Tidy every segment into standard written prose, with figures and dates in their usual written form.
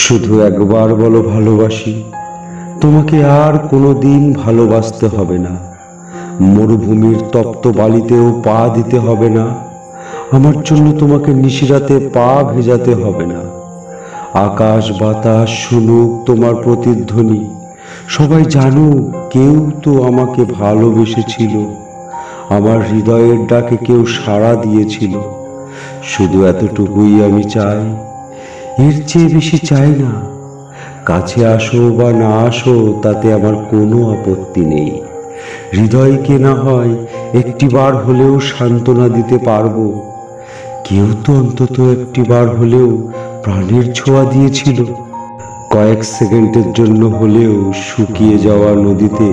শুধু একবার বলো ভালোবাসি, তোমাকে আর কোনোদিন ভালোবাসতে হবে না। মরুভূমির তপ্ত বালিতেও পা দিতে হবে না। আমার জন্য তোমাকে নিশিরাতে পা ভেজাতে হবে না। আকাশ বাতাস শুনুক তোমার প্রতিধ্বনি, সবাই জানুক কেউ তো আমাকে ভালোবেসেছিল, আমার হৃদয়ের ডাকে কেউ সাড়া দিয়েছিল। শুধু এতটুকুই আমি চাই, এর চেয়ে বেশি চাই না। কাছে আসো বা না আসো তাতে আমার কোনো আপত্তি নেই। হৃদয়কে না হয় একটিবার হলেও সান্ত্বনা দিতে পারবো। কেউ তো অন্তত একটিবার হলেও প্রাণের ছোঁয়া দিয়েছিল। কয়েক সেকেন্ডের জন্য হলেও শুকিয়ে যাওয়া নদীতে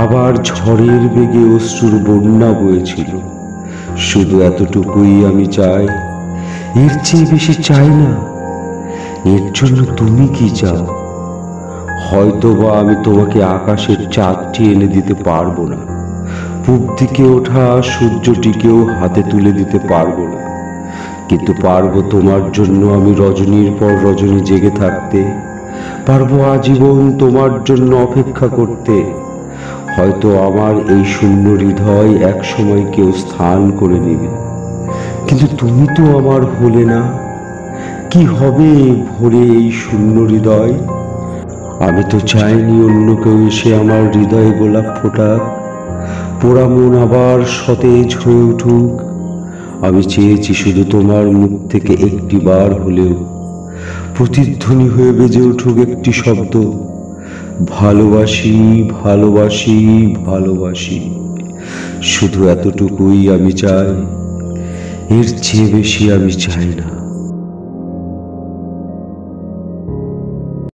আবার ঝড়ের বেগে অশ্রুর বন্যা বয়েছিল। শুধু এতটুকুই আমি চাই, এর চেয়ে বেশি চাই না। এর জন্য তুমি কি চাও? হয়তোবা আমি তোমাকে আকাশের চাঁদটি এনে দিতে পারবো না, পূব দিকে ওঠা সূর্যটিকেও হাতে তুলে দিতে পারবো না, কিন্তু পারবো তোমার জন্য আমি রজনীর পর রজনী জেগে থাকতে, পারবো আজীবন তোমার জন্য অপেক্ষা করতে। হয়তো আমার এই শূন্য হৃদয় এক সময় কেউ স্থান করে নেবে, কিন্তু তুমি তো আমার হলে না। কি হবে ভরে এই শূন্য হৃদয়? আমি তো চাইনি অন্য কেউ এসে আমার হৃদয়ে গোলাপ ফোটাক, পোড়া মন আবার সতেজ হয়ে উঠুক। আমি চেয়েছি শুধু তোমার মুখ থেকে একটিবার হলেও প্রতিধ্বনি হয়ে বেজে উঠুক একটি শব্দ, ভালোবাসি ভালোবাসি ভালোবাসি। শুধু এতটুকুই আমি চাই, এর চেয়ে বেশি আমি চাই না।